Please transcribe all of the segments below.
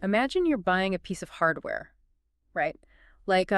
Imagine you're buying a piece of hardware, right? Like,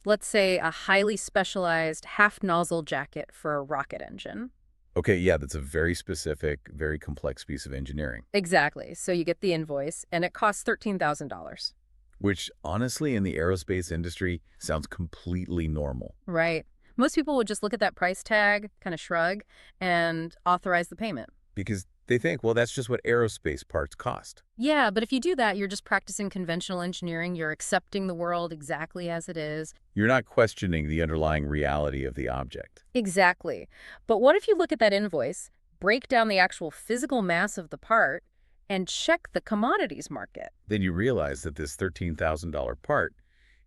let's say a highly specialized half-nozzle jacket for a rocket engine. Okay, yeah, that's a very specific, very complex piece of engineering, Exactly. So you get the invoice, and it costs $13,000. which honestly in the aerospace industry sounds completely normal. Right. Most people would just look at that price tag, kind of shrug, and authorize the payment. Because they think, well, that's just what aerospace parts cost. Yeah, but if you do that, you're just practicing conventional engineering. You're accepting the world exactly as it is. You're not questioning the underlying reality of the object. Exactly. But what if you look at that invoice, break down the actual physical mass of the part, and check the commodities market? Then you realize that this $13,000 part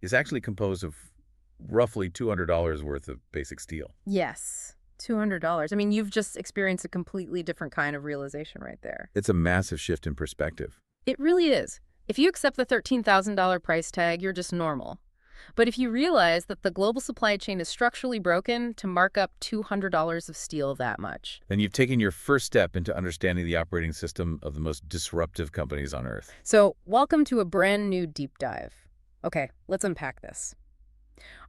is actually composed of roughly $200 worth of basic steel. Yes, $200. I mean, you've just experienced a completely different kind of realization right there. It's a massive shift in perspective. It really is. If you accept the $13,000 price tag, you're just normal. But if you realize that the global supply chain is structurally broken to mark up $200 of steel that much. Then you've taken your first step into understanding the operating system of the most disruptive companies on Earth. So, welcome to a brand new deep dive. Okay, let's unpack this.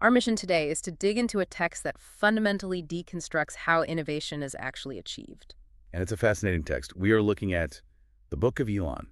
Our mission today is to dig into a text that fundamentally deconstructs how innovation is actually achieved. And it's a fascinating text. We are looking at The Book of Elon,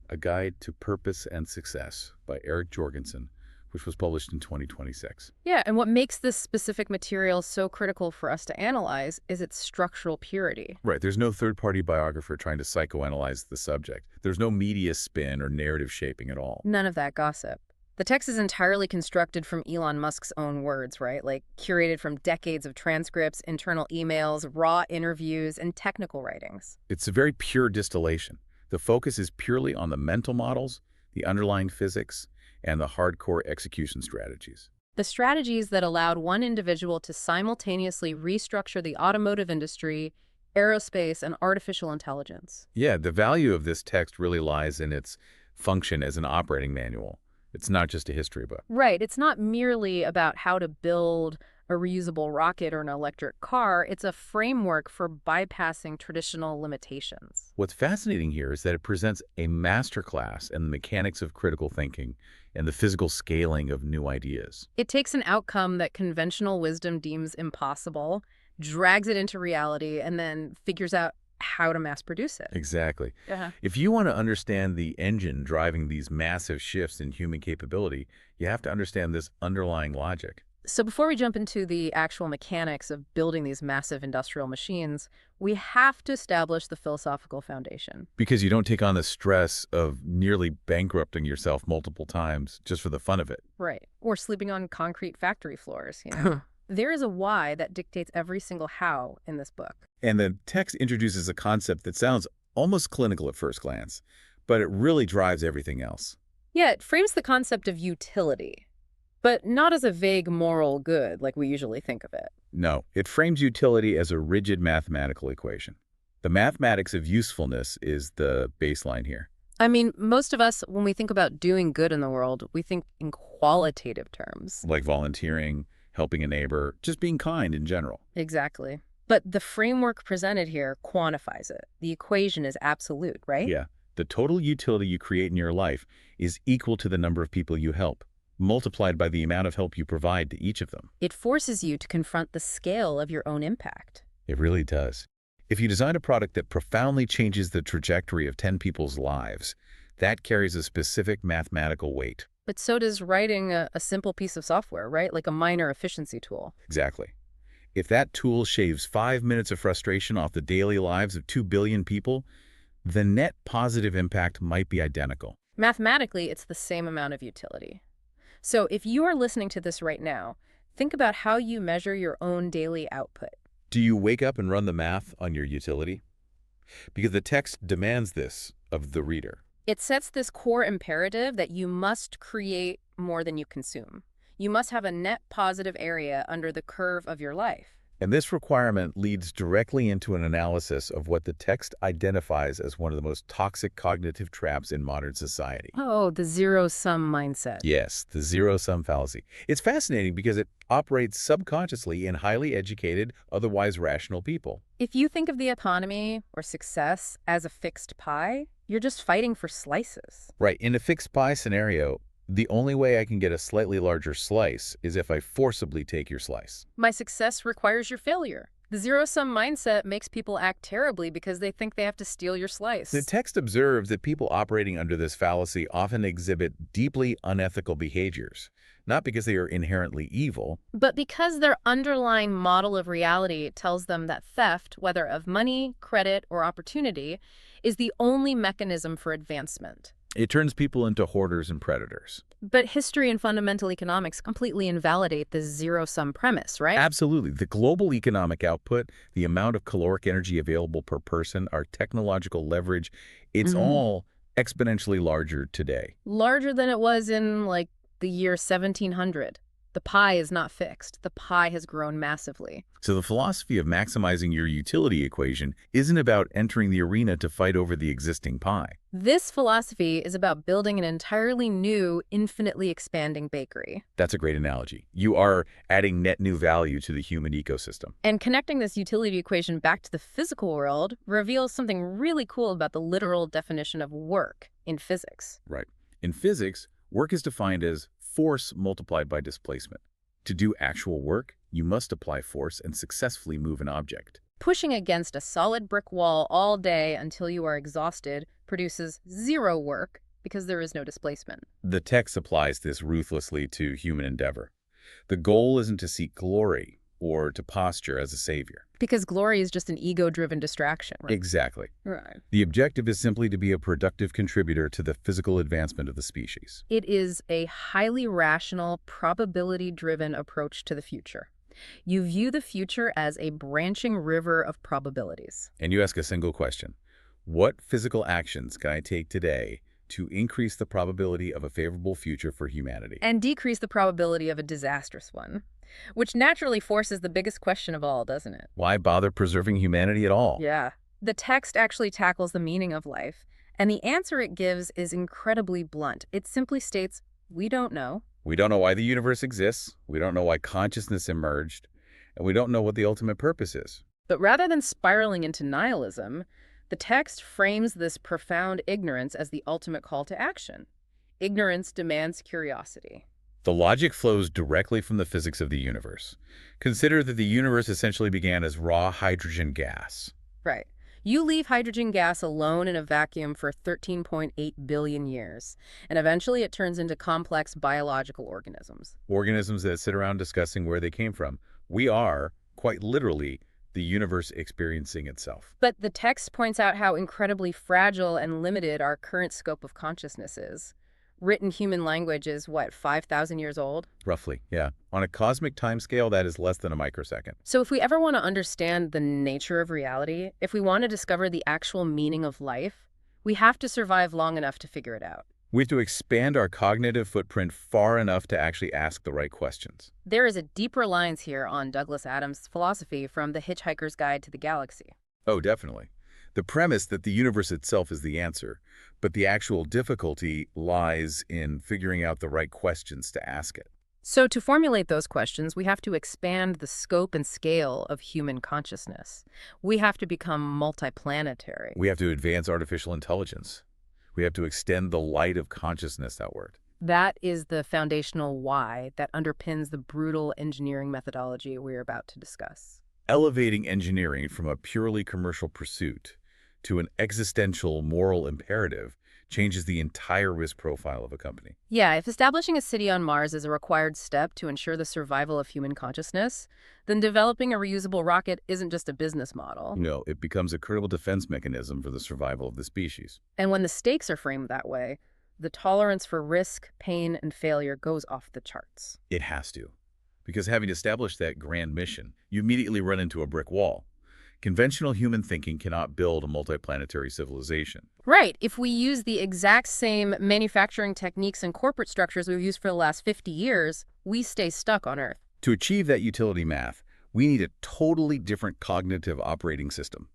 A Guide to Purpose and Success by Eric Jorgensson, which was published in 2026. Yeah, and what makes this specific material so critical for us to analyze is its structural purity. Right, there's no third-party biographer trying to psychoanalyze the subject. There's no media spin or narrative shaping at all. None of that gossip. The text is entirely constructed from Elon Musk's own words, right? Like curated from decades of transcripts, internal emails, raw interviews, and technical writings. It's a very pure distillation. The focus is purely on the mental models, the underlying physics, and the hardcore execution strategies. The strategies that allowed one individual to simultaneously restructure the automotive industry, aerospace, and artificial intelligence. Yeah, the value of this text really lies in its function as an operating manual. It's not just a history book. Right. It's not merely about how to build a reusable rocket or an electric car. It's a framework for bypassing traditional limitations. What's fascinating here is that it presents a masterclass in the mechanics of critical thinking and the physical scaling of new ideas. It takes an outcome that conventional wisdom deems impossible, drags it into reality, and then figures out how to mass produce it. Exactly. Yeah. If you want to understand the engine driving these massive shifts in human capability, you have to understand this underlying logic. So before we jump into the actual mechanics of building these massive industrial machines, we have to establish the philosophical foundation. Because you don't take on the stress of nearly bankrupting yourself multiple times just for the fun of it. Right. Or sleeping on concrete factory floors, you know. There is a why that dictates every single how in this book. And the text introduces a concept that sounds almost clinical at first glance, but it really drives everything else. Yeah, it frames the concept of utility, but not as a vague moral good like we usually think of it. No, it frames utility as a rigid mathematical equation. The mathematics of usefulness is the baseline here. I mean, most of us, when we think about doing good in the world, we think in qualitative terms. Like volunteering, helping a neighbor, just being kind in general. Exactly. But the framework presented here quantifies it. The equation is absolute, right? Yeah, the total utility you create in your life is equal to the number of people you help, multiplied by the amount of help you provide to each of them. It forces you to confront the scale of your own impact. It really does. If you design a product that profoundly changes the trajectory of 10 people's lives, that carries a specific mathematical weight. But so does writing a simple piece of software, right? Like a minor efficiency tool. Exactly. If that tool shaves 5 minutes of frustration off the daily lives of 2 billion people, the net positive impact might be identical. Mathematically, it's the same amount of utility. So if you are listening to this right now, think about how you measure your own daily output. Do you wake up and run the math on your utility? Because the text demands this of the reader. It sets this core imperative that you must create more than you consume. You must have a net positive area under the curve of your life. And this requirement leads directly into an analysis of what the text identifies as one of the most toxic cognitive traps in modern society. Oh, the zero-sum mindset. Yes, the zero-sum fallacy. It's fascinating because it operates subconsciously in highly educated, otherwise rational people. If you think of the economy or success as a fixed pie, You're just fighting for slices. Right. In a fixed pie scenario, the only way I can get a slightly larger slice is if I forcibly take your slice. My success requires your failure. The zero-sum mindset makes people act terribly because they think they have to steal your slice. The text observes that people operating under this fallacy often exhibit deeply unethical behaviors, not because they are inherently evil, but because their underlying model of reality tells them that theft, whether of money, credit, or opportunity, is the only mechanism for advancement. it turns people into hoarders and predators. But history and fundamental economics completely invalidate this zero-sum premise, right? Absolutely. The global economic output, the amount of caloric energy available per person, our technological leverage, it's all exponentially larger today. Larger than it was in, like, the year 1700. The pie is not fixed. The pie has grown massively. So the philosophy of maximizing your utility equation isn't about entering the arena to fight over the existing pie. This philosophy is about building an entirely new, infinitely expanding bakery. That's a great analogy. You are adding net new value to the human ecosystem. And connecting this utility equation back to the physical world reveals something really cool about the literal definition of work in physics. Right. In physics, work is defined as force multiplied by displacement. To do actual work, you must apply force and successfully move an object. Pushing against a solid brick wall all day until you are exhausted produces zero work because there is no displacement. The text applies this ruthlessly to human endeavor. The goal isn't to seek glory or to posture as a savior. Because glory is just an ego-driven distraction, right? Exactly. Right. The objective is simply to be a productive contributor to the physical advancement of the species. It is a highly rational, probability-driven approach to the future. You view the future as a branching river of probabilities. And you ask a single question. What physical actions can I take today to increase the probability of a favorable future for humanity? And decrease the probability of a disastrous one. Which naturally forces the biggest question of all, doesn't it? Why bother preserving humanity at all? Yeah. The text actually tackles the meaning of life, and the answer it gives is incredibly blunt. It simply states, we don't know. We don't know why the universe exists, we don't know why consciousness emerged, and we don't know what the ultimate purpose is. But rather than spiraling into nihilism, the text frames this profound ignorance as the ultimate call to action. Ignorance demands curiosity. The logic flows directly from the physics of the universe. Consider that the universe essentially began as raw hydrogen gas. Right. You leave hydrogen gas alone in a vacuum for 13.8 billion years, and eventually it turns into complex biological organisms. Organisms that sit around discussing where they came from. We are, quite literally, the universe experiencing itself. But the text points out how incredibly fragile and limited our current scope of consciousness is. Written human language is, what, 5,000 years old? Roughly, yeah. On a cosmic timescale, that is less than a microsecond. So if we ever want to understand the nature of reality, if we want to discover the actual meaning of life, we have to survive long enough to figure it out. We have to expand our cognitive footprint far enough to actually ask the right questions. There is a deeper lines here on Douglas Adams' philosophy from The Hitchhiker's Guide to the Galaxy. Oh, definitely. The premise that the universe itself is the answer, but the actual difficulty lies in figuring out the right questions to ask it. So to formulate those questions, we have to expand the scope and scale of human consciousness. We have to become multi-planetary. We have to advance artificial intelligence. We have to extend the light of consciousness outward. That is the foundational why that underpins the brutal engineering methodology we're about to discuss. Elevating engineering from a purely commercial pursuit to an existential moral imperative changes the entire risk profile of a company. Yeah, if establishing a city on Mars is a required step to ensure the survival of human consciousness, then developing a reusable rocket isn't just a business model. No, it becomes a critical defense mechanism for the survival of the species. And when the stakes are framed that way, the tolerance for risk, pain, and failure goes off the charts. It has to. Because having established that grand mission, you immediately run into a brick wall. Conventional human thinking cannot build a multi-planetary civilization. Right. If we use the exact same manufacturing techniques and corporate structures we've used for the last 50 years, we stay stuck on Earth. To achieve that utility math, we need a totally different cognitive operating system.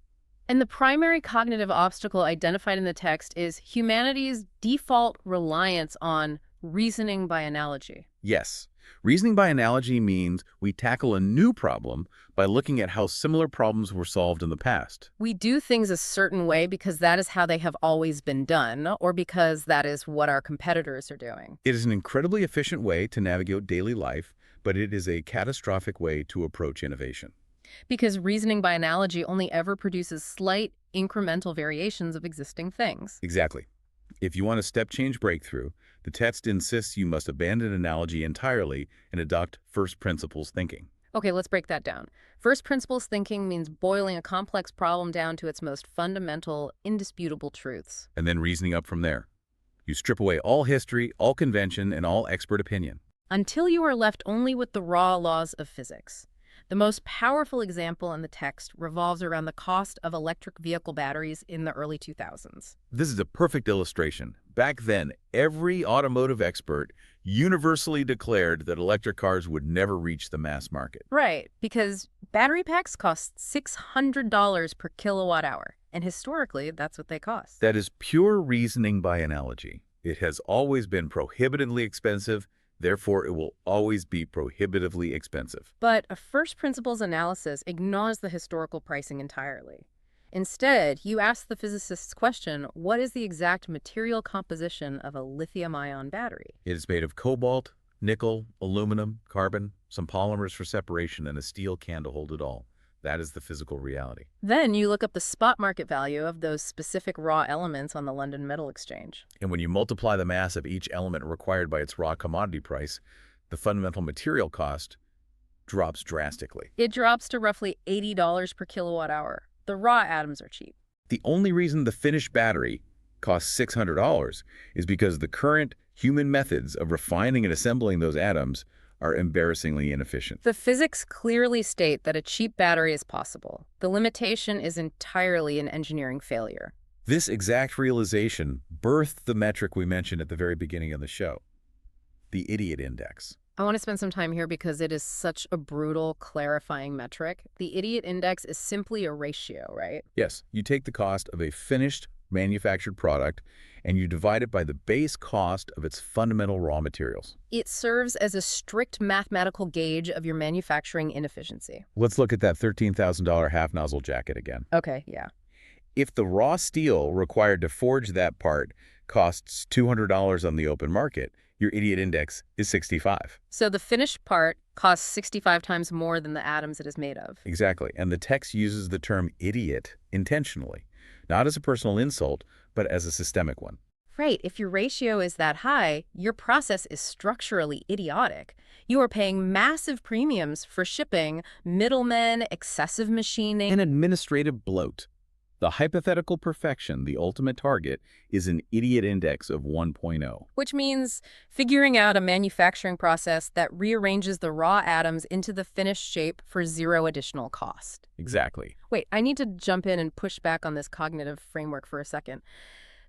And the primary cognitive obstacle identified in the text is humanity's default reliance on reasoning by analogy. Yes, Reasoning by analogy means we tackle a new problem by looking at how similar problems were solved in the past. We do things a certain way because that is how they have always been done, or because that is what our competitors are doing. It is an incredibly efficient way to navigate daily life, but it is a catastrophic way to approach innovation. Because reasoning by analogy only ever produces slight, incremental variations of existing things. Exactly. If you want a step-change breakthrough, the text insists you must abandon analogy entirely and adopt first principles thinking. Okay, let's break that down. First principles thinking means boiling a complex problem down to its most fundamental, indisputable truths. And then reasoning up from there. You strip away all history, all convention, and all expert opinion. Until you are left only with the raw laws of physics. The most powerful example in the text revolves around the cost of electric vehicle batteries in the early 2000s. This is a perfect illustration. Back then, every automotive expert universally declared that electric cars would never reach the mass market. Right, because battery packs cost $600 per kilowatt hour, and historically, that's what they cost. That is pure reasoning by analogy. It has always been prohibitively expensive. Therefore, it will always be prohibitively expensive. But a first principles analysis ignores the historical pricing entirely. Instead, you ask the physicist's question, what is the exact material composition of a lithium-ion battery? It is made of cobalt, nickel, aluminum, carbon, some polymers for separation, and a steel can to hold it all. That is the physical reality. Then you look up the spot market value of those specific raw elements on the London Metal Exchange. And when you multiply the mass of each element required by its raw commodity price, the fundamental material cost drops drastically. It drops to roughly $80 per kilowatt hour. The raw atoms are cheap. The only reason the finished battery costs $600 is because the current human methods of refining and assembling those atoms are embarrassingly inefficient. The physics clearly state that a cheap battery is possible. The limitation is entirely an engineering failure. This exact realization birthed the metric we mentioned at the very beginning of the show, the idiot index. I want to spend some time here because it is such a brutal, clarifying metric. The idiot index is simply a ratio, right? Yes, you take the cost of a finished manufactured product and you divide it by the base cost of its fundamental raw materials. It serves as a strict mathematical gauge of your manufacturing inefficiency. Let's look at that $13,000 half-nozzle jacket again. Okay, yeah. If the raw steel required to forge that part costs $200 on the open market, your idiot index is 65. So the finished part costs 65 times more than the atoms it is made of. Exactly. And the text uses the term idiot intentionally, not as a personal insult, but as a systemic one. Right. If your ratio is that high, your process is structurally idiotic. You are paying massive premiums for shipping, middlemen, excessive machining, And administrative bloat. The hypothetical perfection, the ultimate target, is an idiot index of 1.0. which means figuring out a manufacturing process that rearranges the raw atoms into the finished shape for zero additional cost. Exactly. Wait, I need to jump in and push back on this cognitive framework for a second.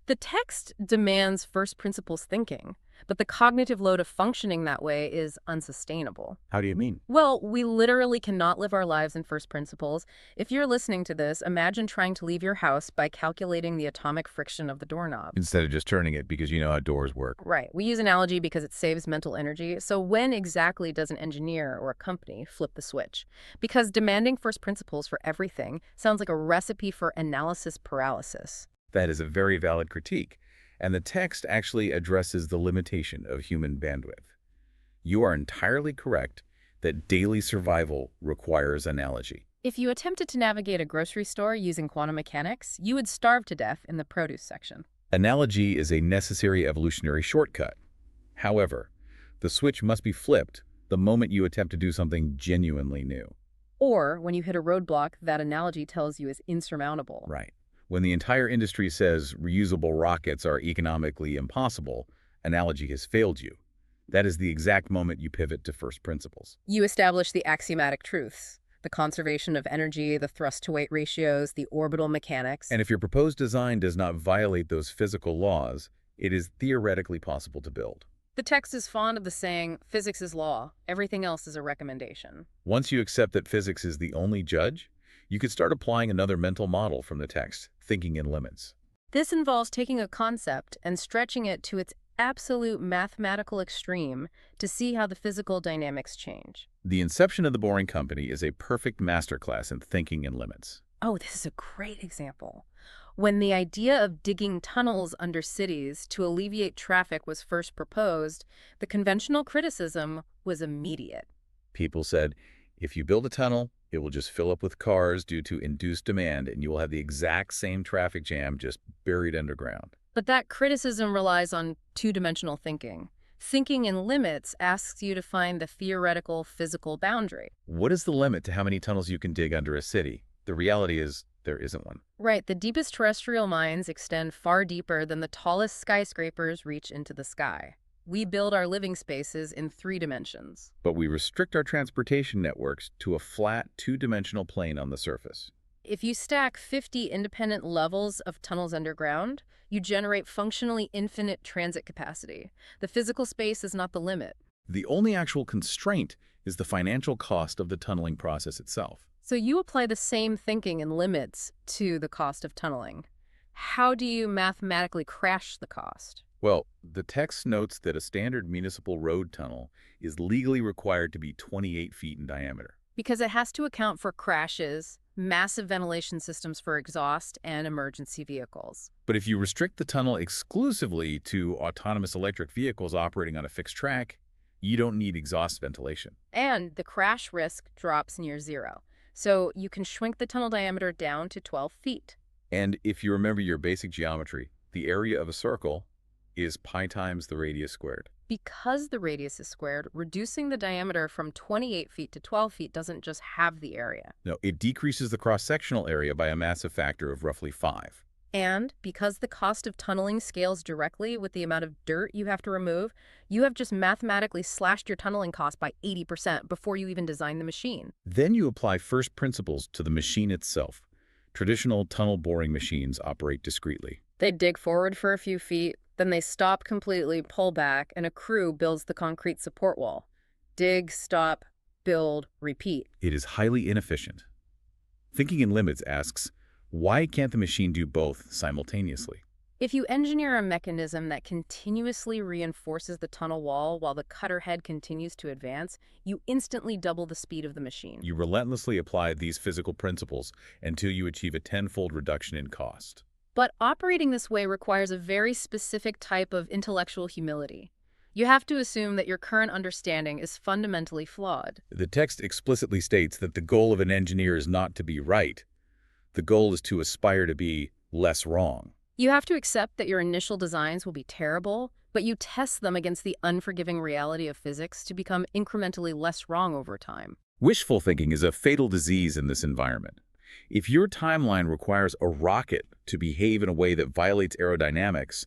The text demands first principles thinking, but the cognitive load of functioning that way is unsustainable. How do you mean? Well, we literally cannot live our lives in first principles. If you're listening to this, imagine trying to leave your house by calculating the atomic friction of the doorknob. Instead of just turning it because you know how doors work. Right. We use analogy because it saves mental energy. So when exactly does an engineer or a company flip the switch? Because demanding first principles for everything sounds like a recipe for analysis paralysis. That is a very valid critique, and the text actually addresses the limitation of human bandwidth. You are entirely correct that daily survival requires analogy. If you attempted to navigate a grocery store using quantum mechanics, you would starve to death in the produce section. Analogy is a necessary evolutionary shortcut. However, the switch must be flipped the moment you attempt to do something genuinely new. Or when you hit a roadblock that analogy tells you is insurmountable. Right. When the entire industry says reusable rockets are economically impossible, analogy has failed you. That is the exact moment you pivot to first principles. You establish the axiomatic truths, the conservation of energy, the thrust-to-weight ratios, the orbital mechanics. And if your proposed design does not violate those physical laws, it is theoretically possible to build. The text is fond of the saying, physics is law, everything else is a recommendation. Once you accept that physics is the only judge, you could start applying another mental model from the text, thinking in limits. This involves taking a concept and stretching it to its absolute mathematical extreme to see how the physical dynamics change. The inception of the Boring Company is a perfect masterclass in thinking in limits. Oh, this is a great example. When the idea of digging tunnels under cities to alleviate traffic was first proposed, the conventional criticism was immediate. People said, if you build a tunnel, it will just fill up with cars due to induced demand, and you will have the exact same traffic jam just buried underground. But that criticism relies on two-dimensional thinking. Thinking in limits asks you to find the theoretical physical boundary. What is the limit to how many tunnels you can dig under a city? The reality is there isn't one. Right, the deepest terrestrial mines extend far deeper than the tallest skyscrapers reach into the sky. We build our living spaces in 3 dimensions. But we restrict our transportation networks to a flat, two-dimensional plane on the surface. If you stack 50 independent levels of tunnels underground, you generate functionally infinite transit capacity. The physical space is not the limit. The only actual constraint is the financial cost of the tunneling process itself. So you apply the same thinking and limits to the cost of tunneling. How do you mathematically crash the cost? Well, the text notes that a standard municipal road tunnel is legally required to be 28 feet in diameter. Because it has to account for crashes, massive ventilation systems for exhaust, and emergency vehicles. But if you restrict the tunnel exclusively to autonomous electric vehicles operating on a fixed track, you don't need exhaust ventilation. And the crash risk drops near zero. So you can shrink the tunnel diameter down to 12 feet. And if you remember your basic geometry, the area of a circle is pi times the radius squared. Because the radius is squared, reducing the diameter from 28 feet to 12 feet doesn't just halve the area. No, it decreases the cross-sectional area by a massive factor of roughly 5. And because the cost of tunneling scales directly with the amount of dirt you have to remove, you have just mathematically slashed your tunneling cost by 80% before you even design the machine. Then you apply first principles to the machine itself. Traditional tunnel boring machines operate discreetly. They dig forward for a few feet, then they stop completely, pull back, and a crew builds the concrete support wall. Dig, stop, build, repeat. It is highly inefficient. Thinking in limits asks, why can't the machine do both simultaneously? If you engineer a mechanism that continuously reinforces the tunnel wall while the cutter head continues to advance, you instantly double the speed of the machine. You relentlessly apply these physical principles until you achieve a tenfold reduction in cost. But operating this way requires a very specific type of intellectual humility. You have to assume that your current understanding is fundamentally flawed. The text explicitly states that the goal of an engineer is not to be right. The goal is to aspire to be less wrong. You have to accept that your initial designs will be terrible, but you test them against the unforgiving reality of physics to become incrementally less wrong over time. Wishful thinking is a fatal disease in this environment. If your timeline requires a rocket to behave in a way that violates aerodynamics,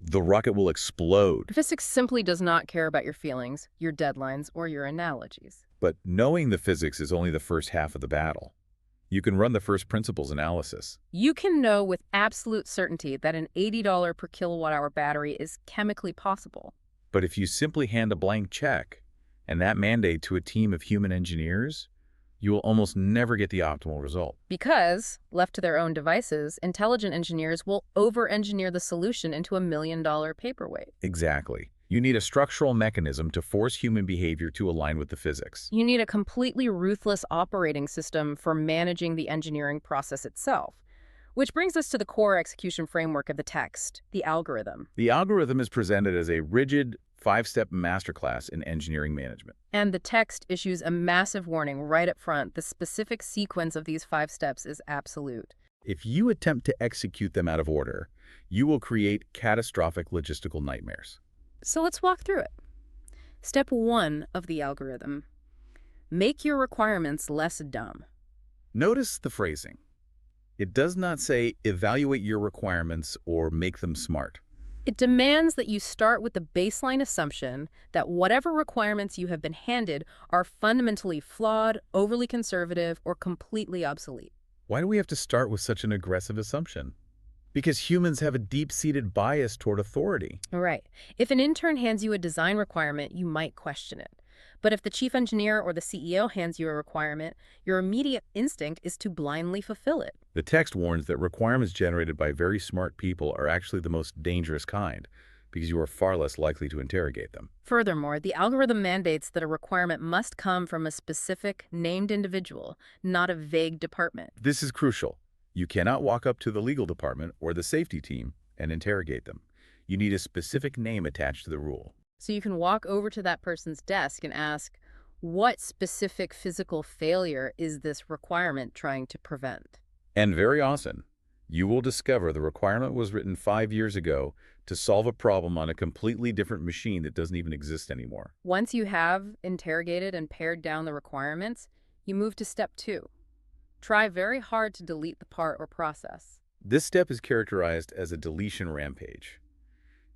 the rocket will explode. Physics simply does not care about your feelings, your deadlines, or your analogies. But knowing the physics is only the first half of the battle. You can run the first principles analysis. You can know with absolute certainty that an $80 per kilowatt-hour battery is chemically possible. But if you simply hand a blank check and that mandate to a team of human engineers, you will almost never get the optimal result. Because, left to their own devices, intelligent engineers will over-engineer the solution into a $1 million paperweight. Exactly. You need a structural mechanism to force human behavior to align with the physics. You need a completely ruthless operating system for managing the engineering process itself. Which brings us to the core execution framework of the text, the algorithm. The algorithm is presented as a rigid, 5-step masterclass in engineering management. And the text issues a massive warning right up front. The specific sequence of these 5 steps is absolute. If you attempt to execute them out of order, you will create catastrophic logistical nightmares. So let's walk through it. Step 1 of the algorithm. Make your requirements less dumb. Notice the phrasing. It does not say evaluate your requirements or make them smart. It demands that you start with the baseline assumption that whatever requirements you have been handed are fundamentally flawed, overly conservative, or completely obsolete. Why do we have to start with such an aggressive assumption? Because humans have a deep-seated bias toward authority. Right. If an intern hands you a design requirement, you might question it. But if the chief engineer or the CEO hands you a requirement, your immediate instinct is to blindly fulfill it. The text warns that requirements generated by very smart people are actually the most dangerous kind. because you are far less likely to interrogate them. Furthermore, the algorithm mandates that a requirement must come from a specific, named individual, not a vague department. This is crucial. You cannot walk up to the legal department or the safety team and interrogate them. You need a specific name attached to the rule. So you can walk over to that person's desk and ask, what specific physical failure is this requirement trying to prevent? And very often, you will discover the requirement was written 5 years ago to solve a problem on a completely different machine that doesn't even exist anymore. Once you have interrogated and pared down the requirements, you move to step 2. Try very hard to delete the part or process. This step is characterized as a deletion rampage.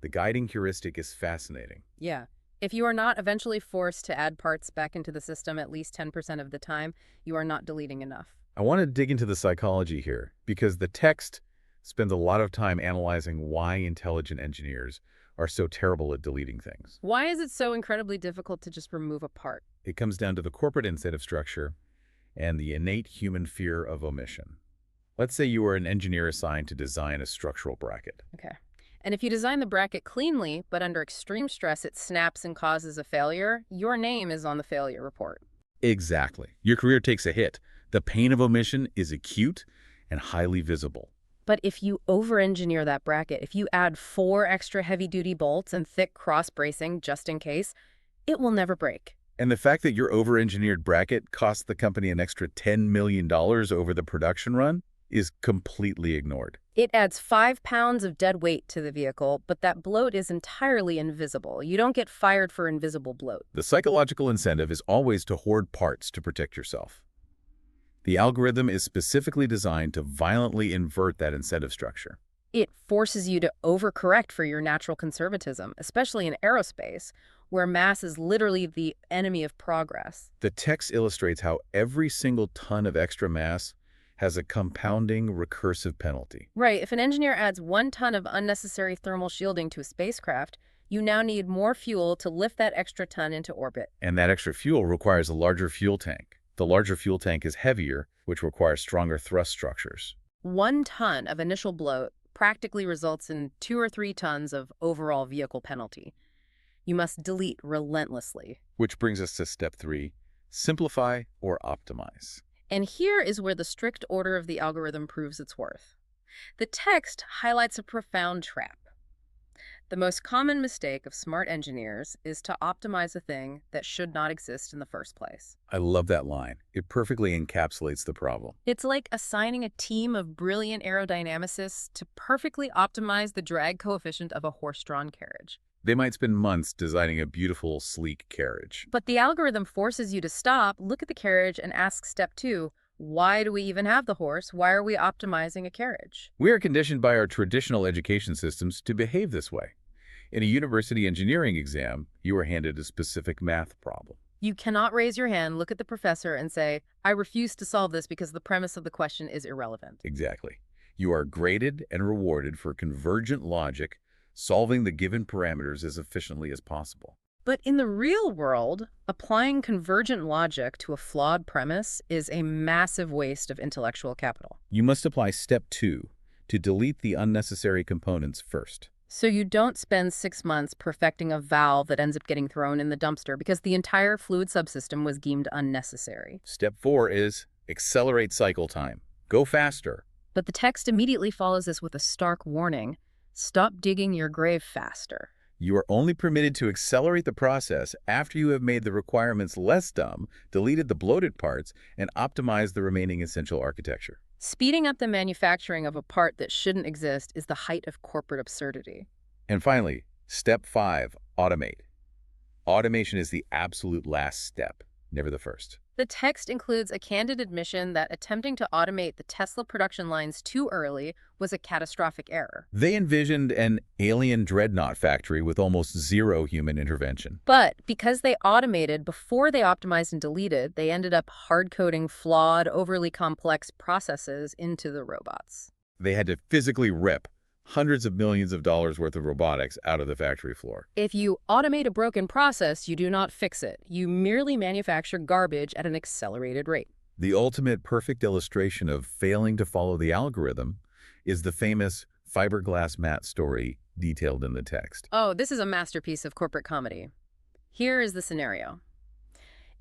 The guiding heuristic is fascinating. Yeah. If you are not eventually forced to add parts back into the system at least 10% of the time, you are not deleting enough. I want to dig into the psychology here because the text spends a lot of time analyzing why intelligent engineers are so terrible at deleting things. Why is it so incredibly difficult to just remove a part? It comes down to the corporate incentive structure and the innate human fear of omission. Let's say you are an engineer assigned to design a structural bracket. Okay. And if you design the bracket cleanly, but under extreme stress it snaps and causes a failure, your name is on the failure report. Exactly. Your career takes a hit. The pain of omission is acute and highly visible. But if you over-engineer that bracket, if you add 4 extra heavy-duty bolts and thick cross-bracing just in case, it will never break. And the fact that your over-engineered bracket cost the company an extra $10 million over the production run is completely ignored. It adds 5 pounds of dead weight to the vehicle, but that bloat is entirely invisible. You don't get fired for invisible bloat. The psychological incentive is always to hoard parts to protect yourself. The algorithm is specifically designed to violently invert that incentive structure. It forces you to overcorrect for your natural conservatism, especially in aerospace, where mass is literally the enemy of progress. The text illustrates how every single ton of extra mass has a compounding recursive penalty. Right. If an engineer adds 1 ton of unnecessary thermal shielding to a spacecraft, you now need more fuel to lift that extra ton into orbit. And that extra fuel requires a larger fuel tank. The larger fuel tank is heavier, which requires stronger thrust structures. 1 ton of initial bloat practically results in 2 or 3 tons of overall vehicle penalty. You must delete relentlessly. Which brings us to step 3, simplify or optimize. And here is where the strict order of the algorithm proves its worth. The text highlights a profound trap. The most common mistake of smart engineers is to optimize a thing that should not exist in the first place. I love that line. It perfectly encapsulates the problem. It's like assigning a team of brilliant aerodynamicists to perfectly optimize the drag coefficient of a horse-drawn carriage. They might spend months designing a beautiful, sleek carriage. But the algorithm forces you to stop, look at the carriage, and ask step 2, why do we even have the horse? Why are we optimizing a carriage? We are conditioned by our traditional education systems to behave this way. In a university engineering exam, you are handed a specific math problem. You cannot raise your hand, look at the professor, and say, I refuse to solve this because the premise of the question is irrelevant. Exactly. You are graded and rewarded for convergent logic, solving the given parameters as efficiently as possible. But in the real world, applying convergent logic to a flawed premise is a massive waste of intellectual capital. You must apply step 2 to delete the unnecessary components first. So you don't spend 6 months perfecting a valve that ends up getting thrown in the dumpster because the entire fluid subsystem was deemed unnecessary. Step 4 is accelerate cycle time. Go faster. But the text immediately follows this with a stark warning. Stop digging your grave faster. You are only permitted to accelerate the process after you have made the requirements less dumb, deleted the bloated parts, and optimized the remaining essential architecture. Speeding up the manufacturing of a part that shouldn't exist is the height of corporate absurdity. And finally, step 5, automate. Automation is the absolute last step, never the first. The text includes a candid admission that attempting to automate the Tesla production lines too early was a catastrophic error. They envisioned an alien dreadnought factory with almost zero human intervention. But because they automated before they optimized and deleted, they ended up hard-coding flawed, overly complex processes into the robots. They had to physically rip hundreds of millions of dollars worth of robotics out of the factory floor. If you automate a broken process, you do not fix it. You merely manufacture garbage at an accelerated rate. The ultimate perfect illustration of failing to follow the algorithm is the famous Fiberglass Mat story detailed in the text. Oh, this is a masterpiece of corporate comedy. Here is the scenario.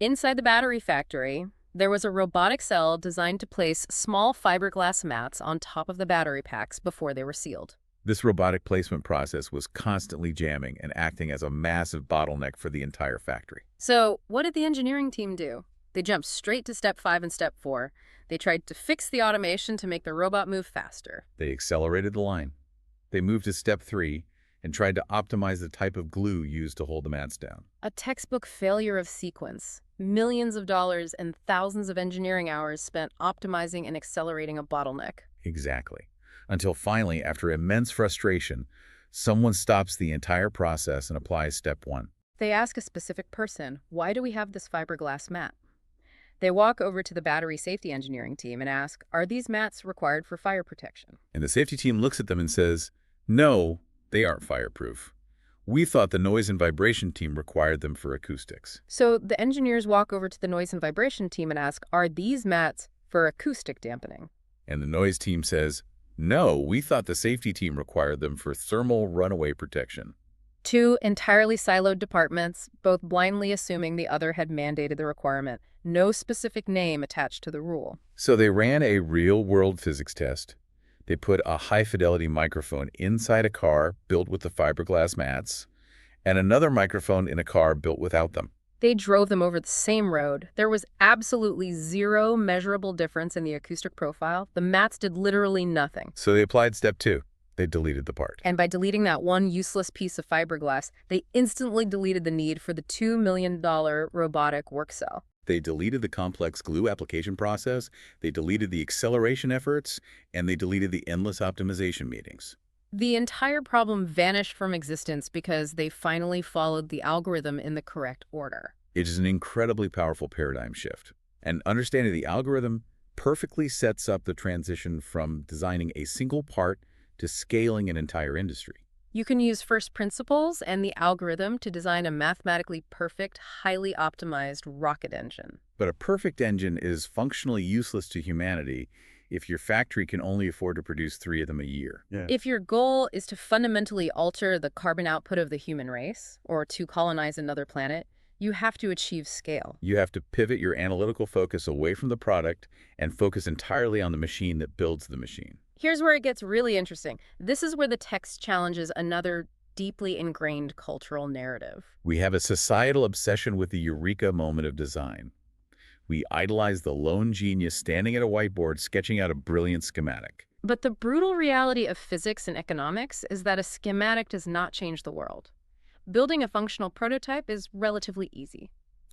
Inside the battery factory, there was a robotic cell designed to place small fiberglass mats on top of the battery packs before they were sealed. This robotic placement process was constantly jamming and acting as a massive bottleneck for the entire factory. So, what did the engineering team do? They jumped straight to step 5 and step 4. They tried to fix the automation to make the robot move faster. They accelerated the line. They moved to step 3 and tried to optimize the type of glue used to hold the mats down. A textbook failure of sequence. Millions of dollars and thousands of engineering hours spent optimizing and accelerating a bottleneck. Exactly. Until finally, after immense frustration, someone stops the entire process and applies step 1. They ask a specific person, why do we have this fiberglass mat? They walk over to the battery safety engineering team and ask, are these mats required for fire protection? And the safety team looks at them and says, no, they aren't fireproof. We thought the noise and vibration team required them for acoustics. So the engineers walk over to the noise and vibration team and ask, are these mats for acoustic dampening? And the noise team says, no, we thought the safety team required them for thermal runaway protection. Two entirely siloed departments, both blindly assuming the other had mandated the requirement. No specific name attached to the rule. So they ran a real-world physics test. They put a high-fidelity microphone inside a car built with the fiberglass mats, and another microphone in a car built without them. They drove them over the same road. There was absolutely zero measurable difference in the acoustic profile. The mats did literally nothing. So they applied step 2. They deleted the part. And by deleting that one useless piece of fiberglass, they instantly deleted the need for the $2 million robotic work cell. They deleted the complex glue application process, they deleted the acceleration efforts, and they deleted the endless optimization meetings. The entire problem vanished from existence because they finally followed the algorithm in the correct order. It is an incredibly powerful paradigm shift. And understanding the algorithm perfectly sets up the transition from designing a single part to scaling an entire industry. You can use first principles and the algorithm to design a mathematically perfect, highly optimized rocket engine. But a perfect engine is functionally useless to humanity if your factory can only afford to produce 3 of them a year. Yeah. If your goal is to fundamentally alter the carbon output of the human race, or to colonize another planet, you have to achieve scale. You have to pivot your analytical focus away from the product and focus entirely on the machine that builds the machine. Here's where it gets really interesting. This is where the text challenges another deeply ingrained cultural narrative. We have a societal obsession with the eureka moment of design. We idolize the lone genius standing at a whiteboard sketching out a brilliant schematic. But the brutal reality of physics and economics is that a schematic does not change the world. Building a functional prototype is relatively easy.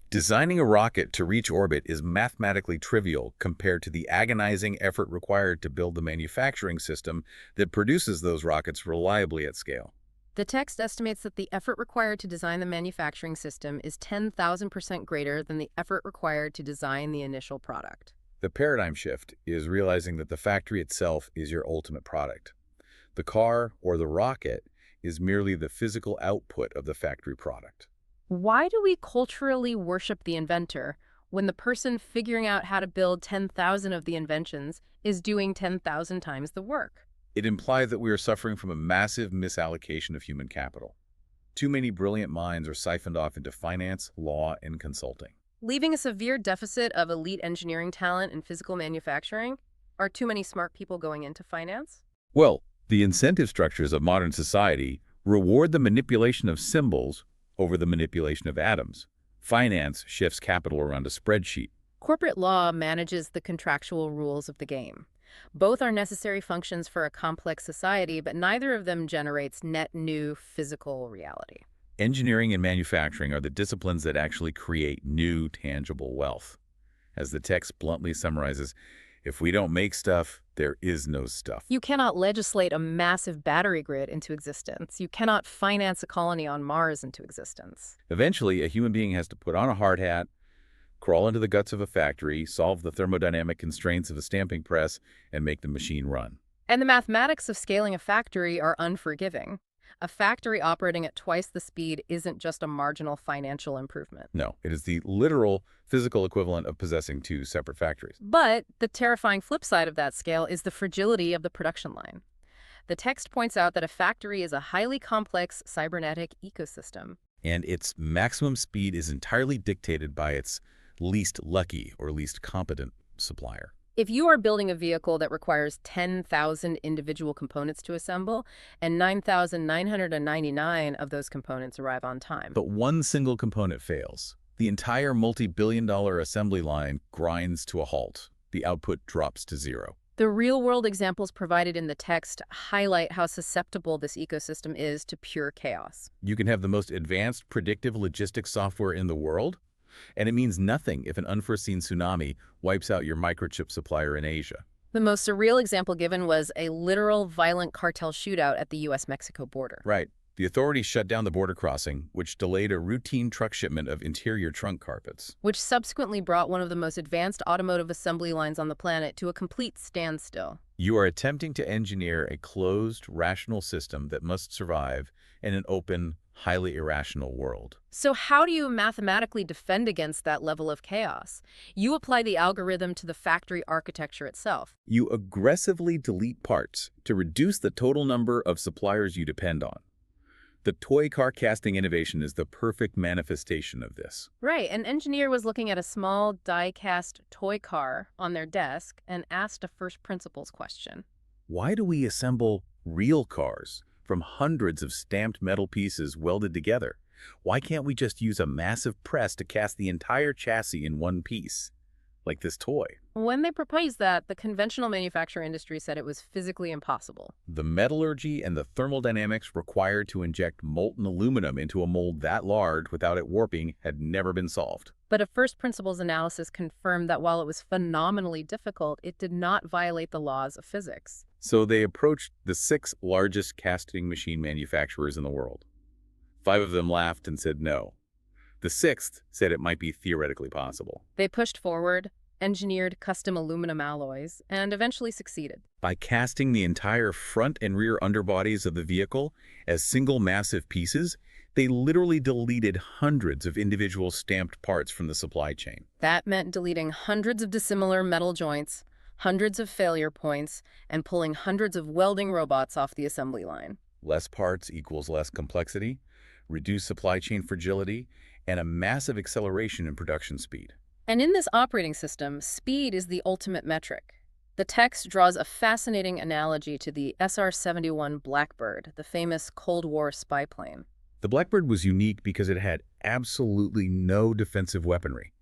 Designing a rocket to reach orbit is mathematically trivial compared to the agonizing effort required to build the manufacturing system that produces those rockets reliably at scale. The text estimates that the effort required to design the manufacturing system is 10,000% greater than the effort required to design the initial product. The paradigm shift is realizing that the factory itself is your ultimate product. The car or the rocket is merely the physical output of the factory product. Why do we culturally worship the inventor when the person figuring out how to build 10,000 of the inventions is doing 10,000 times the work? It implies that we are suffering from a massive misallocation of human capital. Too many brilliant minds are siphoned off into finance, law, and consulting. Leaving a severe deficit of elite engineering talent in physical manufacturing? Are too many smart people going into finance? Well, the incentive structures of modern society reward the manipulation of symbols over the manipulation of atoms. Finance shifts capital around a spreadsheet. Corporate law manages the contractual rules of the game. Both are necessary functions for a complex society, but neither of them generates net new physical reality. Engineering and manufacturing are the disciplines that actually create new, tangible wealth. As the text bluntly summarizes, if we don't make stuff, there is no stuff. You cannot legislate a massive battery grid into existence. You cannot finance a colony on Mars into existence. Eventually, a human being has to put on a hard hat, crawl into the guts of a factory, solve the thermodynamic constraints of a stamping press, and make the machine run. And the mathematics of scaling a factory are unforgiving. A factory operating at twice the speed isn't just a marginal financial improvement. No, it is the literal physical equivalent of possessing 2 separate factories. But the terrifying flip side of that scale is the fragility of the production line. The text points out that a factory is a highly complex cybernetic ecosystem. And its maximum speed is entirely dictated by its least lucky or least competent supplier. If you are building a vehicle that requires 10,000 individual components to assemble, and 9,999 of those components arrive on time. But one single component fails, the entire multi-billion-dollar assembly line grinds to a halt. The output drops to zero. The real-world examples provided in the text highlight how susceptible this ecosystem is to pure chaos. You can have the most advanced predictive logistics software in the world, and it means nothing if an unforeseen tsunami wipes out your microchip supplier in Asia. The most surreal example given was a literal violent cartel shootout at the U.S.-Mexico border. Right. The authorities shut down the border crossing, which delayed a routine truck shipment of interior trunk carpets. Which subsequently brought one of the most advanced automotive assembly lines on the planet to a complete standstill. You are attempting to engineer a closed, rational system that must survive in an open, highly irrational world. So how do you mathematically defend against that level of chaos? You apply the algorithm to the factory architecture itself. You aggressively delete parts to reduce the total number of suppliers you depend on. The toy car casting innovation is the perfect manifestation of this. Right, an engineer was looking at a small die-cast toy car on their desk and asked a first principles question. Why do we assemble real cars from hundreds of stamped metal pieces welded together? Why can't we just use a massive press to cast the entire chassis in one piece, like this toy? When they proposed that, the conventional manufacturing industry said it was physically impossible. The metallurgy and the thermodynamics required to inject molten aluminum into a mold that large without it warping had never been solved. But a first principles analysis confirmed that while it was phenomenally difficult, it did not violate the laws of physics. So they approached the 6 largest casting machine manufacturers in the world. 5 of them laughed and said no. The 6th said it might be theoretically possible. They pushed forward, engineered custom aluminum alloys, and eventually succeeded. By casting the entire front and rear underbodies of the vehicle as single massive pieces, they literally deleted hundreds of individual stamped parts from the supply chain. That meant deleting hundreds of dissimilar metal joints, hundreds of failure points, and pulling hundreds of welding robots off the assembly line. Less parts equals less complexity, reduced supply chain fragility, and a massive acceleration in production speed. And in this operating system, speed is the ultimate metric. The text draws a fascinating analogy to the SR-71 Blackbird, the famous Cold War spy plane. The Blackbird was unique because it had absolutely no defensive weaponry.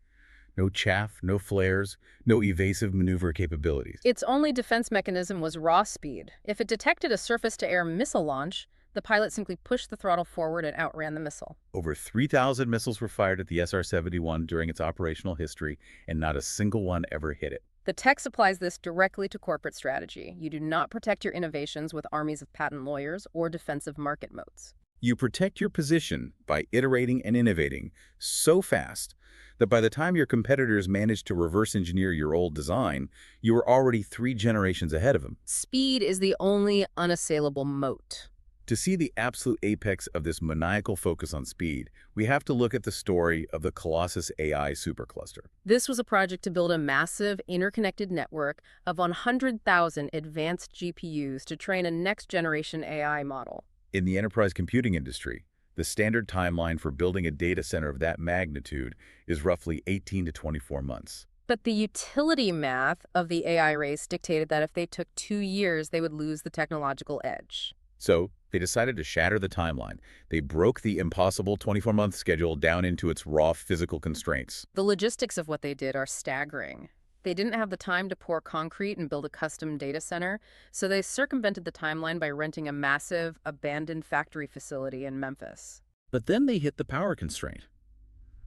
No chaff, no flares, no evasive maneuver capabilities. Its only defense mechanism was raw speed. If it detected a surface-to-air missile launch, the pilot simply pushed the throttle forward and outran the missile. Over 3,000 missiles were fired at the SR-71 during its operational history, and not a single one ever hit it. The text applies this directly to corporate strategy. You do not protect your innovations with armies of patent lawyers or defensive market moats. You protect your position by iterating and innovating so fast that by the time your competitors manage to reverse engineer your old design, you are already 3 generations ahead of them. Speed is the only unassailable moat. To see the absolute apex of this maniacal focus on speed, we have to look at the story of the Colossus AI supercluster. This was a project to build a massive, interconnected network of 100,000 advanced GPUs to train a next-generation AI model. In the enterprise computing industry, the standard timeline for building a data center of that magnitude is roughly 18 to 24 months. But the utility math of the AI race dictated that if they took 2 years, they would lose the technological edge. So they decided to shatter the timeline. They broke the impossible 24-month schedule down into its raw physical constraints. The logistics of what they did are staggering. They didn't have the time to pour concrete and build a custom data center, so they circumvented the timeline by renting a massive, abandoned factory facility in Memphis. But then they hit the power constraint.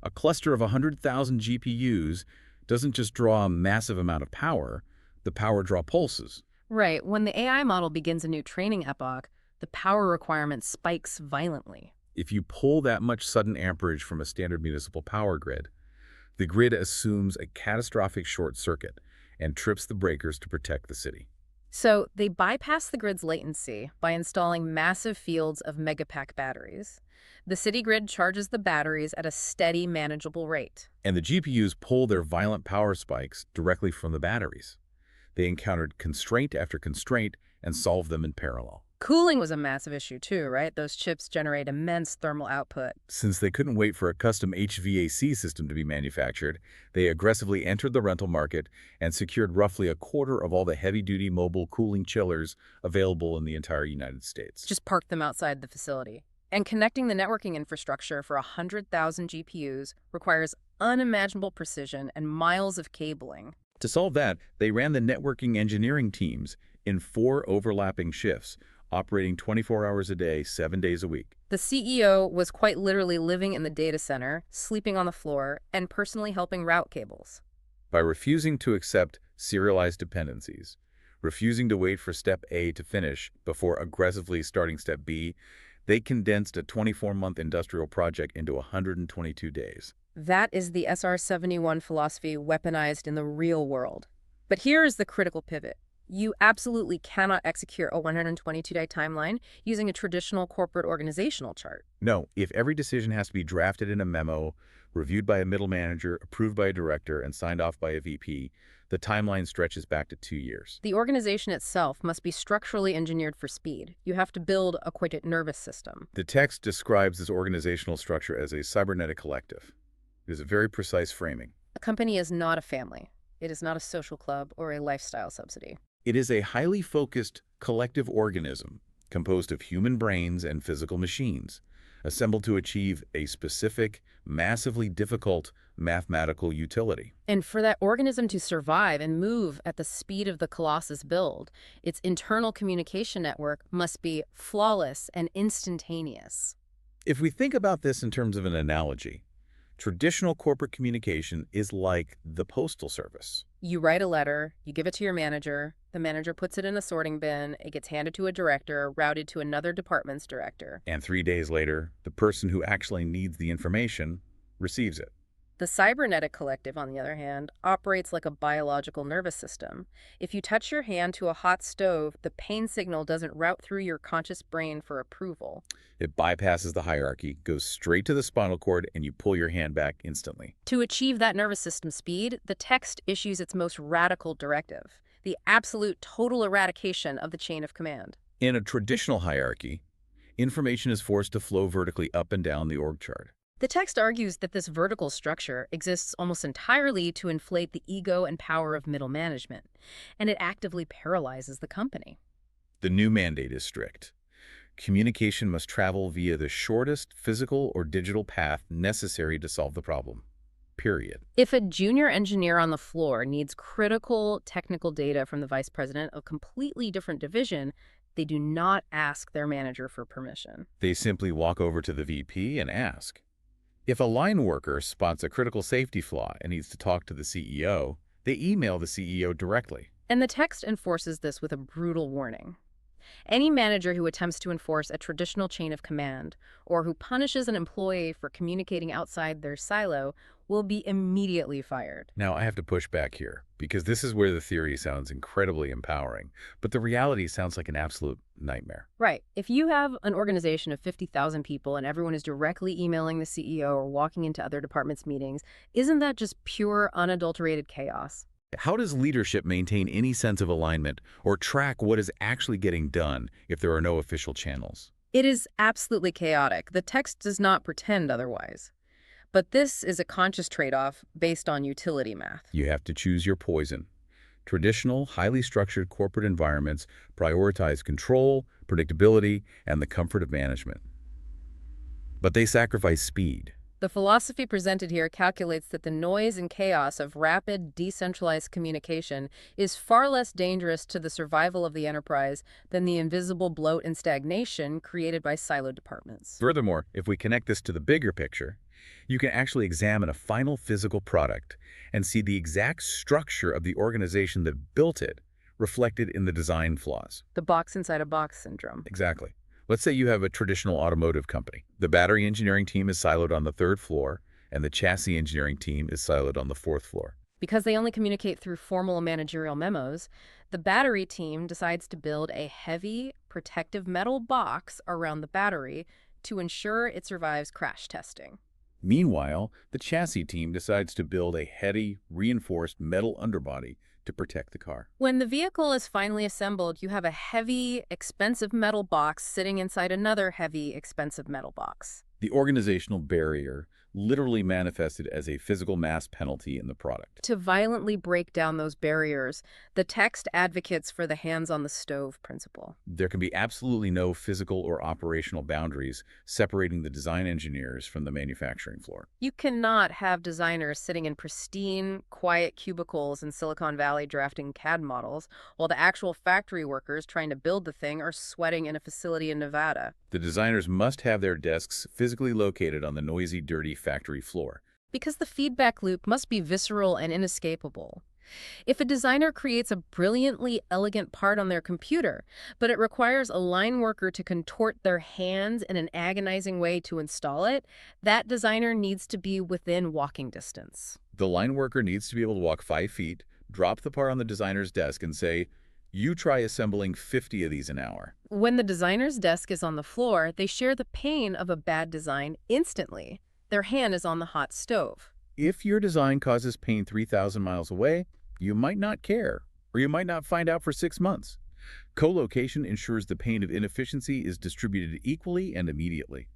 A cluster of 100,000 GPUs doesn't just draw a massive amount of power, the power draw pulses. Right. When the AI model begins a new training epoch, the power requirement spikes violently. If you pull that much sudden amperage from a standard municipal power grid, the grid assumes a catastrophic short circuit and trips the breakers to protect the city. So they bypass the grid's latency by installing massive fields of megapack batteries. The city grid charges the batteries at a steady, manageable rate. And the GPUs pull their violent power spikes directly from the batteries. They encountered constraint after constraint and solved them in parallel. Cooling was a massive issue too, right? Those chips generate immense thermal output. Since they couldn't wait for a custom HVAC system to be manufactured, they aggressively entered the rental market and secured roughly a quarter of all the heavy-duty mobile cooling chillers available in the entire United States. Just park them outside the facility. And connecting the networking infrastructure for 100,000 GPUs requires unimaginable precision and miles of cabling. To solve that, they ran the networking engineering teams in 4 overlapping shifts, operating 24 hours a day, 7 days a week. The CEO was quite literally living in the data center, sleeping on the floor, and personally helping route cables. By refusing to accept serialized dependencies, refusing to wait for step A to finish before aggressively starting step B, they condensed a 24-month industrial project into 122 days. That is the SR-71 philosophy weaponized in the real world. But here is the critical pivot. You absolutely cannot execute a 122-day timeline using a traditional corporate organizational chart. No, if every decision has to be drafted in a memo, reviewed by a middle manager, approved by a director, and signed off by a VP, the timeline stretches back to 2 years. The organization itself must be structurally engineered for speed. You have to build a quiet nervous system. The text describes this organizational structure as a cybernetic collective. It is a very precise framing. A company is not a family. It is not a social club or a lifestyle subsidy. It is a highly focused collective organism composed of human brains and physical machines, assembled to achieve a specific, massively difficult mathematical utility. And for that organism to survive and move at the speed of the Colossus build, its internal communication network must be flawless and instantaneous. If we think about this in terms of an analogy, traditional corporate communication is like the postal service. You write a letter, you give it to your manager, the manager puts it in a sorting bin, it gets handed to a director, routed to another department's director. And 3 days later, the person who actually needs the information receives it. The Cybernetic Collective, on the other hand, operates like a biological nervous system. If you touch your hand to a hot stove, the pain signal doesn't route through your conscious brain for approval. It bypasses the hierarchy, goes straight to the spinal cord, and you pull your hand back instantly. To achieve that nervous system speed, the text issues its most radical directive, the absolute total eradication of the chain of command. In a traditional hierarchy, information is forced to flow vertically up and down the org chart. The text argues that this vertical structure exists almost entirely to inflate the ego and power of middle management, and it actively paralyzes the company. The new mandate is strict. Communication must travel via the shortest physical or digital path necessary to solve the problem. Period. If a junior engineer on the floor needs critical technical data from the vice president of a completely different division, they do not ask their manager for permission. They simply walk over to the VP and ask. If a line worker spots a critical safety flaw and needs to talk to the CEO, they email the CEO directly. And the text enforces this with a brutal warning. Any manager who attempts to enforce a traditional chain of command or who punishes an employee for communicating outside their silo will be immediately fired. Now, I have to push back here because this is where the theory sounds incredibly empowering, but the reality sounds like an absolute nightmare. Right. If you have an organization of 50,000 people and everyone is directly emailing the CEO or walking into other departments' meetings, isn't that just pure, unadulterated chaos? How does leadership maintain any sense of alignment or track what is actually getting done if there are no official channels? It is absolutely chaotic. The text does not pretend otherwise. But this is a conscious trade-off based on utility math. You have to choose your poison. Traditional, highly structured corporate environments prioritize control, predictability, and the comfort of management. But they sacrifice speed. The philosophy presented here calculates that the noise and chaos of rapid, decentralized communication is far less dangerous to the survival of the enterprise than the invisible bloat and stagnation created by siloed departments. Furthermore, if we connect this to the bigger picture, you can actually examine a final physical product and see the exact structure of the organization that built it reflected in the design flaws. The box inside a box syndrome. Exactly. Let's say you have a traditional automotive company. The battery engineering team is siloed on the 3rd floor, and the chassis engineering team is siloed on the 4th floor. Because they only communicate through formal managerial memos, the battery team decides to build a heavy, protective metal box around the battery to ensure it survives crash testing. Meanwhile, the chassis team decides to build a heavy, reinforced metal underbody to protect the car. When the vehicle is finally assembled, you have a heavy, expensive metal box sitting inside another heavy, expensive metal box. The organizational barrier literally manifested as a physical mass penalty in the product. To violently break down those barriers, the text advocates for the hands-on-the-stove principle. There can be absolutely no physical or operational boundaries separating the design engineers from the manufacturing floor. You cannot have designers sitting in pristine, quiet cubicles in Silicon Valley drafting CAD models, while the actual factory workers trying to build the thing are sweating in a facility in Nevada. The designers must have their desks physically located on the noisy, dirty factory floor. Because the feedback loop must be visceral and inescapable. If a designer creates a brilliantly elegant part on their computer, but it requires a line worker to contort their hands in an agonizing way to install it, that designer needs to be within walking distance. The line worker needs to be able to walk 5 feet, drop the part on the designer's desk, and say, "You try assembling 50 of these an hour." When the designer's desk is on the floor, they share the pain of a bad design instantly. Their hand is on the hot stove. If your design causes pain 3,000 miles away, you might not care, or you might not find out for 6 months. Co-location ensures the pain of inefficiency is distributed equally and immediately.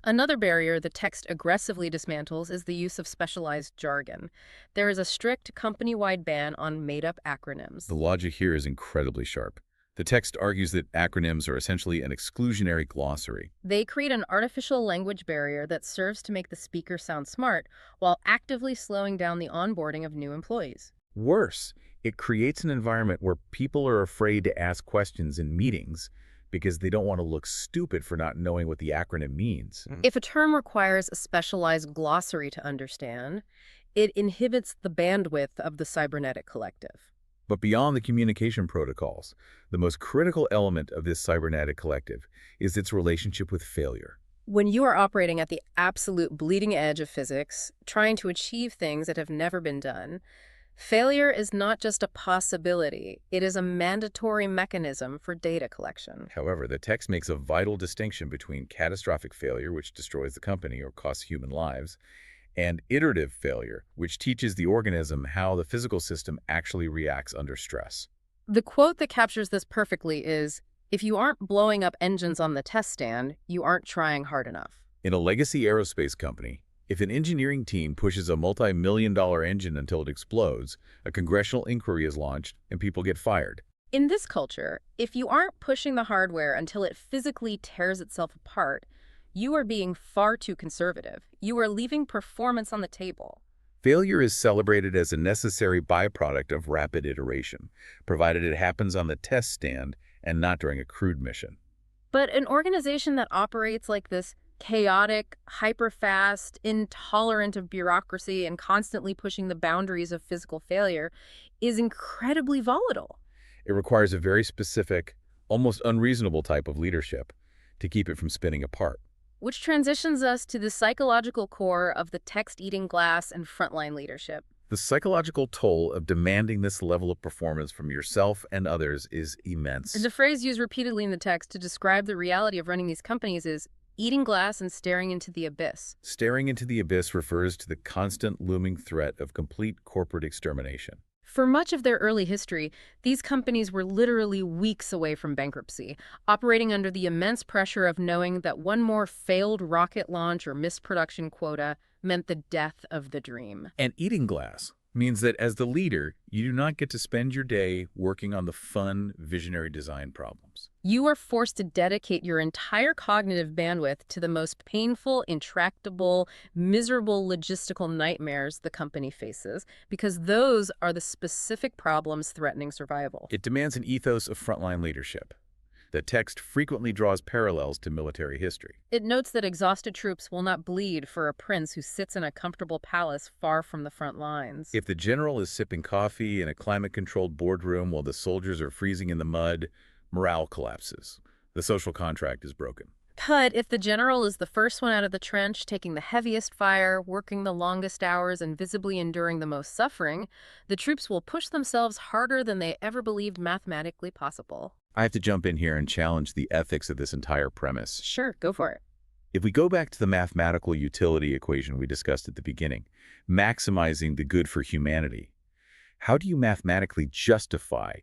Another barrier the text aggressively dismantles is the use of specialized jargon. There is a strict company-wide ban on made-up acronyms. The logic here is incredibly sharp. The text argues that acronyms are essentially an exclusionary glossary. They create an artificial language barrier that serves to make the speaker sound smart while actively slowing down the onboarding of new employees. Worse, it creates an environment where people are afraid to ask questions in meetings because they don't want to look stupid for not knowing what the acronym means. If a term requires a specialized glossary to understand, it inhibits the bandwidth of the Cybernetic Collective. But beyond the communication protocols, the most critical element of this Cybernetic Collective is its relationship with failure. When you are operating at the absolute bleeding edge of physics, trying to achieve things that have never been done, failure is not just a possibility, it is a mandatory mechanism for data collection. However, the text makes a vital distinction between catastrophic failure, which destroys the company or costs human lives, and iterative failure, which teaches the organism how the physical system actually reacts under stress. The quote that captures this perfectly is, "If you aren't blowing up engines on the test stand, you aren't trying hard enough." In a legacy aerospace company, if an engineering team pushes a multi-million-dollar engine until it explodes, a congressional inquiry is launched and people get fired. In this culture, if you aren't pushing the hardware until it physically tears itself apart, you are being far too conservative. You are leaving performance on the table. Failure is celebrated as a necessary byproduct of rapid iteration, provided it happens on the test stand and not during a crewed mission. But an organization that operates like this, chaotic, hyper-fast, intolerant of bureaucracy, and constantly pushing the boundaries of physical failure, is incredibly volatile. It requires a very specific, almost unreasonable type of leadership to keep it from spinning apart. Which transitions us to the psychological core of the text-eating glass and frontline leadership. The psychological toll of demanding this level of performance from yourself and others is immense. And the phrase used repeatedly in the text to describe the reality of running these companies is eating glass and staring into the abyss. Staring into the abyss refers to the constant looming threat of complete corporate extermination. For much of their early history, these companies were literally weeks away from bankruptcy, operating under the immense pressure of knowing that one more failed rocket launch or missed production quota meant the death of the dream. And eating glass means that as the leader, you do not get to spend your day working on the fun, visionary design problems. You are forced to dedicate your entire cognitive bandwidth to the most painful, intractable, miserable logistical nightmares the company faces, because those are the specific problems threatening survival. It demands an ethos of frontline leadership. The text frequently draws parallels to military history. It notes that exhausted troops will not bleed for a prince who sits in a comfortable palace far from the front lines. If the general is sipping coffee in a climate-controlled boardroom while the soldiers are freezing in the mud, morale collapses. The social contract is broken. But if the general is the first one out of the trench, taking the heaviest fire, working the longest hours, and visibly enduring the most suffering, the troops will push themselves harder than they ever believed mathematically possible. I have to jump in here and challenge the ethics of this entire premise. Sure, go for it. If we go back to the mathematical utility equation we discussed at the beginning, maximizing the good for humanity, How do you mathematically justify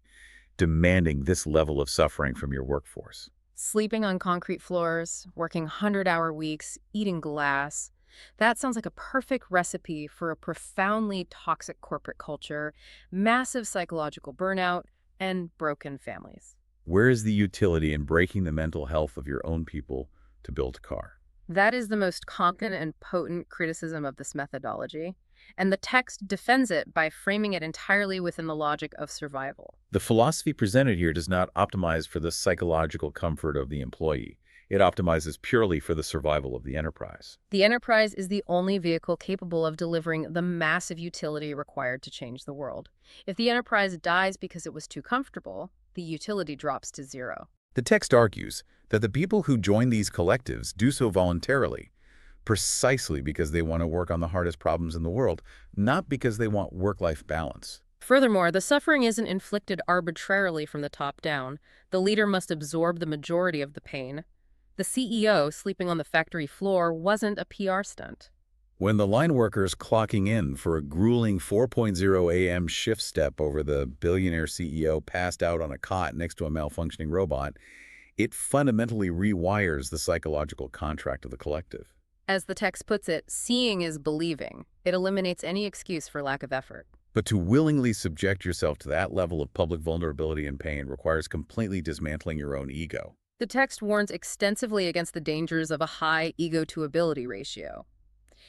demanding this level of suffering from your workforce? Sleeping on concrete floors, working 100-hour weeks, eating glass. That sounds like a perfect recipe for a profoundly toxic corporate culture, massive psychological burnout, and broken families. Where is the utility in breaking the mental health of your own people to build a car? That is the most competent and potent criticism of this methodology, and the text defends it by framing it entirely within the logic of survival. The philosophy presented here does not optimize for the psychological comfort of the employee. It optimizes purely for the survival of the enterprise. The enterprise is the only vehicle capable of delivering the massive utility required to change the world. If the enterprise dies because it was too comfortable, the utility drops to zero. The text argues that the people who join these collectives do so voluntarily, precisely because they want to work on the hardest problems in the world, not because they want work-life balance. Furthermore, the suffering isn't inflicted arbitrarily from the top down. The leader must absorb the majority of the pain. The CEO sleeping on the factory floor wasn't a PR stunt. When the line workers clocking in for a grueling 4.0 a.m. shift step over the billionaire CEO passed out on a cot next to a malfunctioning robot, it fundamentally rewires the psychological contract of the collective. As the text puts it, seeing is believing. It eliminates any excuse for lack of effort. But to willingly subject yourself to that level of public vulnerability and pain requires completely dismantling your own ego. The text warns extensively against the dangers of a high ego-to-ability ratio.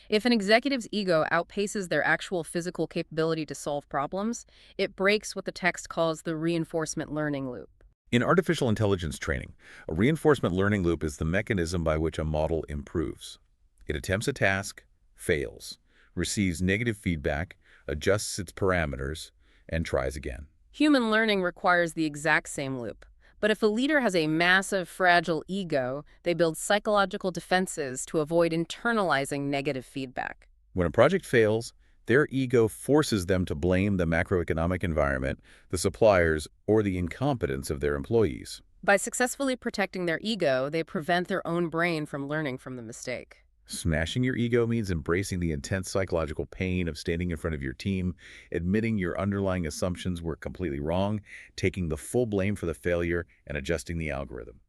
If an executive's ego outpaces their actual physical capability to solve problems, it breaks what the text calls the reinforcement learning loop. In artificial intelligence training, a reinforcement learning loop is the mechanism by which a model improves. It attempts a task, fails, receives negative feedback, adjusts its parameters, and tries again. Human learning requires the exact same loop. But if a leader has a massive, fragile ego, they build psychological defenses to avoid internalizing negative feedback. When a project fails, their ego forces them to blame the macroeconomic environment, the suppliers, or the incompetence of their employees. By successfully protecting their ego, they prevent their own brain from learning from the mistake. Smashing your ego means embracing the intense psychological pain of standing in front of your team, admitting your underlying assumptions were completely wrong, taking the full blame for the failure, and adjusting the algorithm.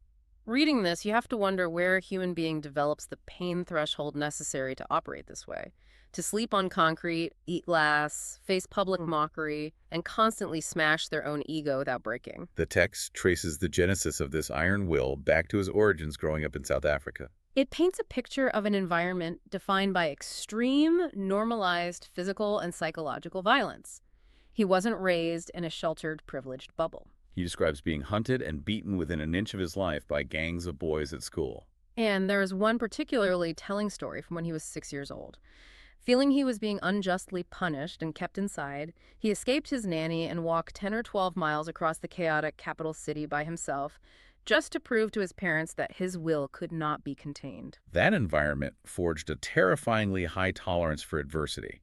Reading this, you have to wonder where a human being develops the pain threshold necessary to operate this way. To sleep on concrete, eat glass, face public mockery, and constantly smash their own ego without breaking. The text traces the genesis of this iron will back to his origins growing up in South Africa. It paints a picture of an environment defined by extreme, normalized physical and psychological violence. He wasn't raised in a sheltered, privileged bubble. He describes being hunted and beaten within an inch of his life by gangs of boys at school. And there is one particularly telling story from when he was 6 years old. Feeling he was being unjustly punished and kept inside, he escaped his nanny and walked 10 or 12 miles across the chaotic capital city by himself, just to prove to his parents that his will could not be contained. That environment forged a terrifyingly high tolerance for adversity.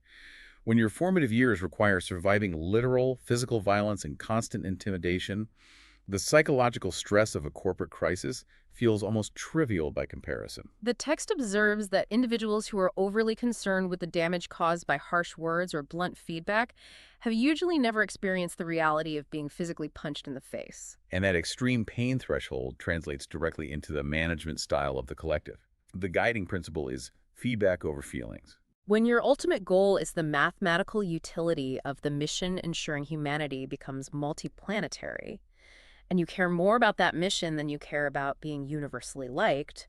When your formative years require surviving literal physical violence and constant intimidation, the psychological stress of a corporate crisis feels almost trivial by comparison. The text observes that individuals who are overly concerned with the damage caused by harsh words or blunt feedback have usually never experienced the reality of being physically punched in the face. And that extreme pain threshold translates directly into the management style of the collective. The guiding principle is feedback over feelings. When your ultimate goal is the mathematical utility of the mission ensuring humanity becomes multi-planetary, and you care more about that mission than you care about being universally liked,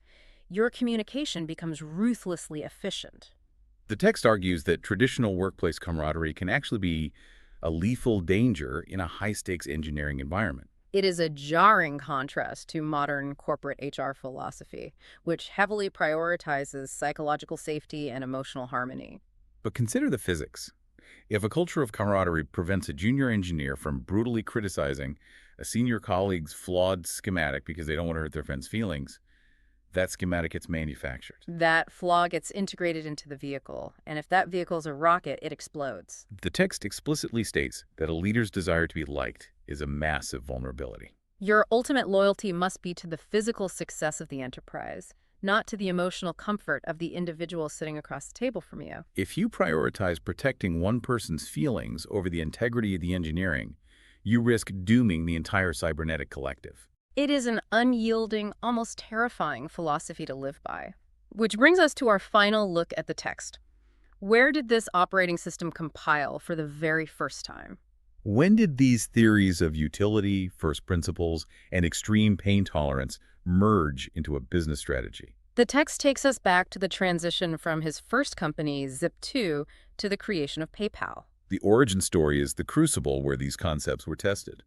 your communication becomes ruthlessly efficient. The text argues that traditional workplace camaraderie can actually be a lethal danger in a high-stakes engineering environment. It is a jarring contrast to modern corporate HR philosophy, which heavily prioritizes psychological safety and emotional harmony. But consider the physics. If a culture of camaraderie prevents a junior engineer from brutally criticizing a senior colleague's flawed schematic because they don't want to hurt their friend's feelings, that schematic gets manufactured. That flaw gets integrated into the vehicle, and if that vehicle is a rocket, it explodes. The text explicitly states that a leader's desire to be liked is a massive vulnerability. Your ultimate loyalty must be to the physical success of the enterprise, not to the emotional comfort of the individual sitting across the table from you. If you prioritize protecting one person's feelings over the integrity of the engineering, you risk dooming the entire Cybernetic Collective. It is an unyielding, almost terrifying philosophy to live by. Which brings us to our final look at the text. Where did this operating system compile for the very first time? When did these theories of utility, first principles, and extreme pain tolerance merge into a business strategy? The text takes us back to the transition from his first company, Zip2, to the creation of PayPal. The origin story is the crucible where these concepts were tested.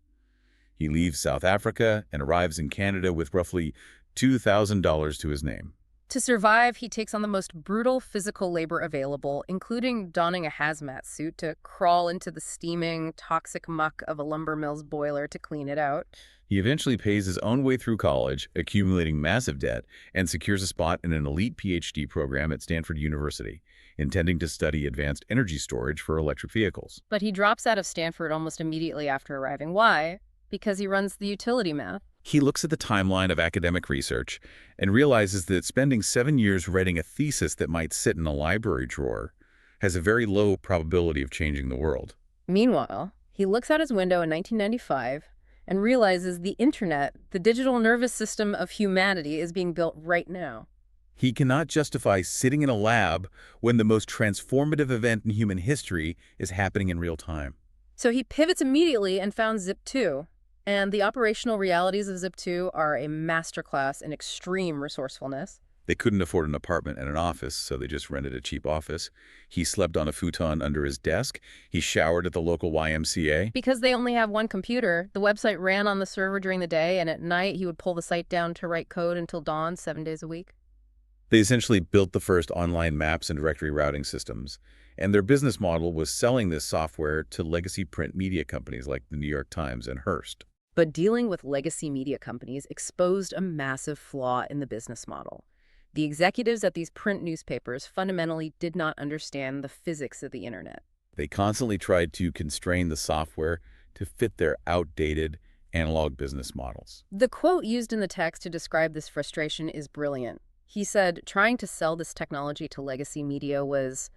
He leaves South Africa and arrives in Canada with roughly $2,000 to his name. To survive, he takes on the most brutal physical labor available, including donning a hazmat suit to crawl into the steaming, toxic muck of a lumber mill's boiler to clean it out. He eventually pays his own way through college, accumulating massive debt, and secures a spot in an elite PhD program at Stanford University, intending to study advanced energy storage for electric vehicles. But he drops out of Stanford almost immediately after arriving. Why? Because he runs the utility math. He looks at the timeline of academic research and realizes that spending 7 years writing a thesis that might sit in a library drawer has a very low probability of changing the world. Meanwhile, he looks out his window in 1995 and realizes the internet, the digital nervous system of humanity, is being built right now. He cannot justify sitting in a lab when the most transformative event in human history is happening in real time. So he pivots immediately and founds Zip2. And the operational realities of Zip2 are a masterclass in extreme resourcefulness. They couldn't afford an apartment and an office, so they just rented a cheap office. He slept on a futon under his desk. He showered at the local YMCA. Because they only have one computer, the website ran on the server during the day, and at night he would pull the site down to write code until dawn, 7 days a week. They essentially built the first online maps and directory routing systems, and their business model was selling this software to legacy print media companies like the New York Times and Hearst. But dealing with legacy media companies exposed a massive flaw in the business model. The executives at these print newspapers fundamentally did not understand the physics of the internet. They constantly tried to constrain the software to fit their outdated analog business models. The quote used in the text to describe this frustration is brilliant. He said, trying to sell this technology to legacy media was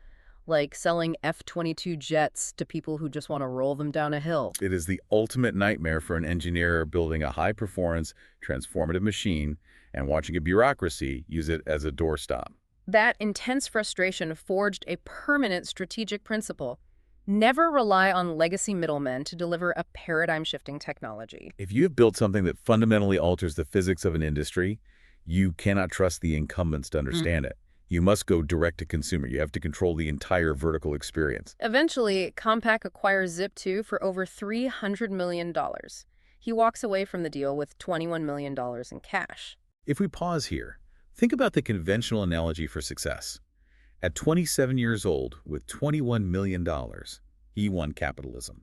like selling F-22 jets to people who just want to roll them down a hill. It is the ultimate nightmare for an engineer building a high-performance, transformative machine and watching a bureaucracy use it as a doorstop. That intense frustration forged a permanent strategic principle. Never rely on legacy middlemen to deliver a paradigm-shifting technology. If you have built something that fundamentally alters the physics of an industry, you cannot trust the incumbents to understand it. You must go direct to consumer. You have to control the entire vertical experience. Eventually, Compaq acquires Zip2 for over $300 million. He walks away from the deal with $21 million in cash. If we pause here, think about the conventional analogy for success. At 27 years old, with $21 million, he won capitalism.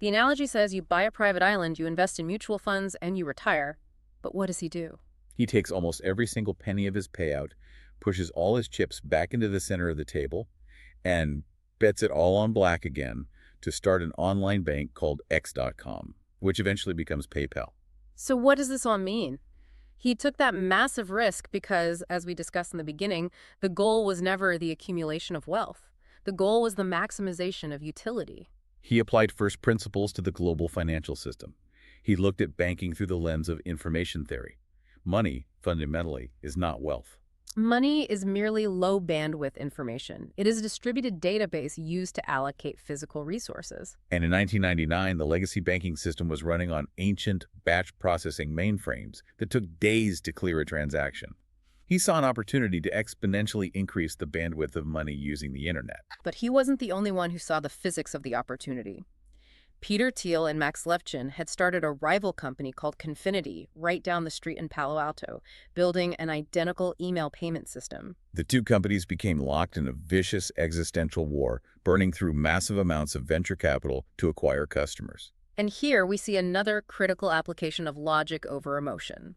The analogy says you buy a private island, you invest in mutual funds, and you retire. But what does he do? He takes almost every single penny of his payout, pushes all his chips back into the center of the table, and bets it all on black again to start an online bank called X.com, which eventually becomes PayPal. So what does this all mean? He took that massive risk because, as we discussed in the beginning, the goal was never the accumulation of wealth. The goal was the maximization of utility. He applied first principles to the global financial system. He looked at banking through the lens of information theory. Money, fundamentally, is not wealth. Money is merely low-bandwidth information. It is a distributed database used to allocate physical resources. And in 1999, the legacy banking system was running on ancient batch processing mainframes that took days to clear a transaction. He saw an opportunity to exponentially increase the bandwidth of money using the internet. But he wasn't the only one who saw the physics of the opportunity. Peter Thiel and Max Levchin had started a rival company called Confinity right down the street in Palo Alto, building an identical email payment system. The two companies became locked in a vicious existential war, burning through massive amounts of venture capital to acquire customers. And here we see another critical application of logic over emotion.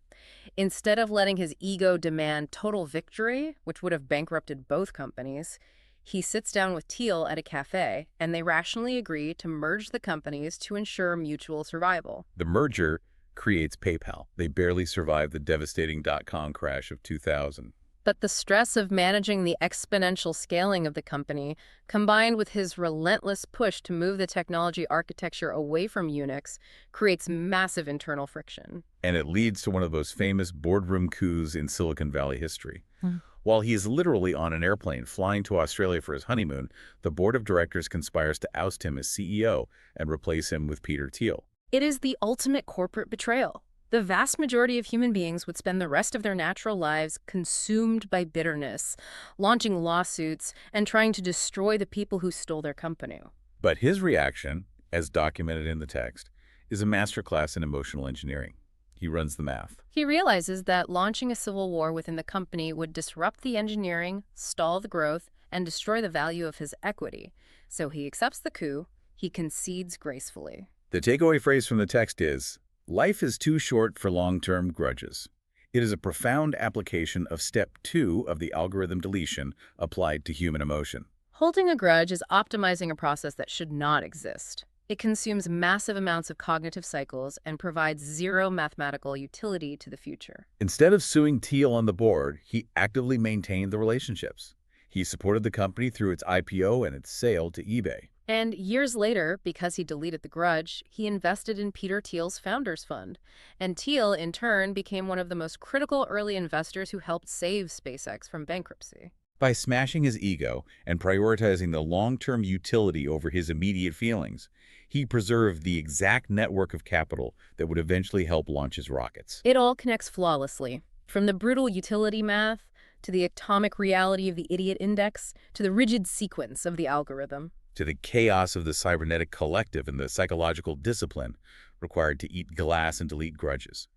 Instead of letting his ego demand total victory, which would have bankrupted both companies, he sits down with Thiel at a cafe, and they rationally agree to merge the companies to ensure mutual survival. The merger creates PayPal. They barely survived the devastating dot-com crash of 2000. But the stress of managing the exponential scaling of the company, combined with his relentless push to move the technology architecture away from Unix, creates massive internal friction. And it leads to one of those famous boardroom coups in Silicon Valley history. Hmm. While he is literally on an airplane flying to Australia for his honeymoon, the board of directors conspires to oust him as CEO and replace him with Peter Thiel. It is the ultimate corporate betrayal. The vast majority of human beings would spend the rest of their natural lives consumed by bitterness, launching lawsuits, and trying to destroy the people who stole their company. But his reaction, as documented in the text, is a masterclass in emotional engineering. He runs the math. He realizes that launching a civil war within the company would disrupt the engineering, stall the growth, and destroy the value of his equity. So he accepts the coup. He concedes gracefully. The takeaway phrase from the text is, "Life is too short for long-term grudges." It is a profound application of step 2 of the algorithm deletion applied to human emotion. Holding a grudge is optimizing a process that should not exist. It consumes massive amounts of cognitive cycles and provides zero mathematical utility to the future. Instead of suing Thiel on the board, he actively maintained the relationships. He supported the company through its IPO and its sale to eBay. And years later, because he deleted the grudge, he invested in Peter Thiel's Founders Fund. And Thiel, in turn, became one of the most critical early investors who helped save SpaceX from bankruptcy. By smashing his ego and prioritizing the long-term utility over his immediate feelings, he preserved the exact network of capital that would eventually help launch his rockets. It all connects flawlessly, from the brutal utility math, to the atomic reality of the idiot index, to the rigid sequence of the algorithm. To the chaos of the Cybernetic Collective and the psychological discipline required to eat glass and delete grudges.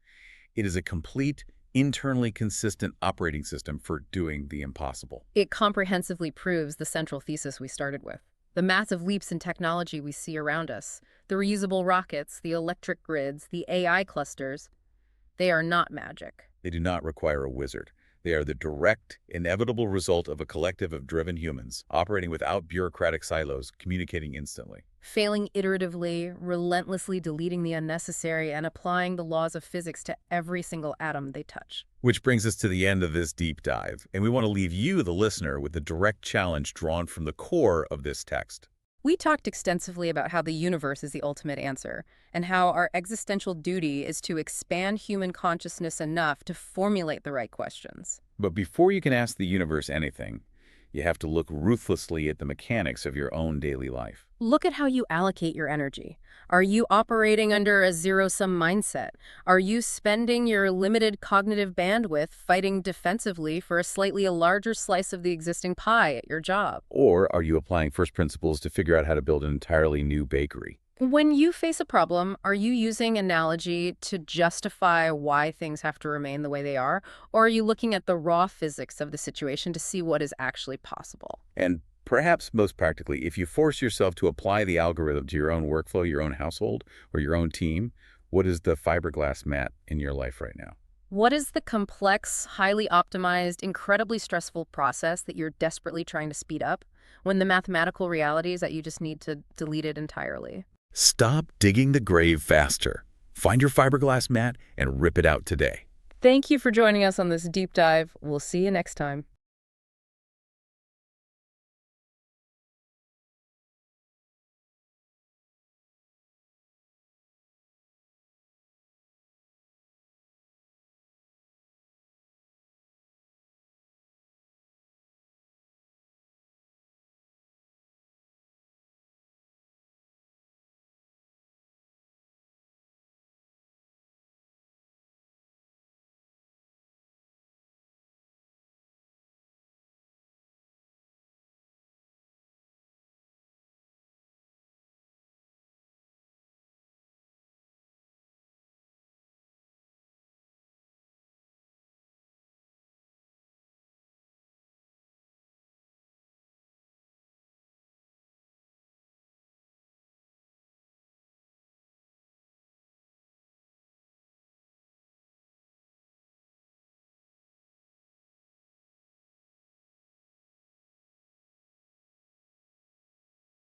It is a complete, internally consistent operating system for doing the impossible. It comprehensively proves the central thesis we started with. The massive leaps in technology we see around us, the reusable rockets, the electric grids, the AI clusters, they are not magic. They do not require a wizard. They are the direct, inevitable result of a collective of driven humans, operating without bureaucratic silos, communicating instantly. Failing iteratively, relentlessly deleting the unnecessary, and applying the laws of physics to every single atom they touch. Which brings us to the end of this deep dive, and we want to leave you, the listener, with the direct challenge drawn from the core of this text. We talked extensively about how the universe is the ultimate answer, and how our existential duty is to expand human consciousness enough to formulate the right questions. But before you can ask the universe anything, you have to look ruthlessly at the mechanics of your own daily life. Look at how you allocate your energy. Are you operating under a zero-sum mindset? Are you spending your limited cognitive bandwidth fighting defensively for a slightly larger slice of the existing pie at your job? Or are you applying first principles to figure out how to build an entirely new bakery? When you face a problem, are you using analogy to justify why things have to remain the way they are? Or are you looking at the raw physics of the situation to see what is actually possible? And perhaps most practically, if you force yourself to apply the algorithm to your own workflow, your own household, or your own team, what is the fiberglass mat in your life right now? What is the complex, highly optimized, incredibly stressful process that you're desperately trying to speed up when the mathematical reality is that you just need to delete it entirely? Stop digging the grave faster. Find your fiberglass mat and rip it out today. Thank you for joining us on this deep dive. We'll see you next time.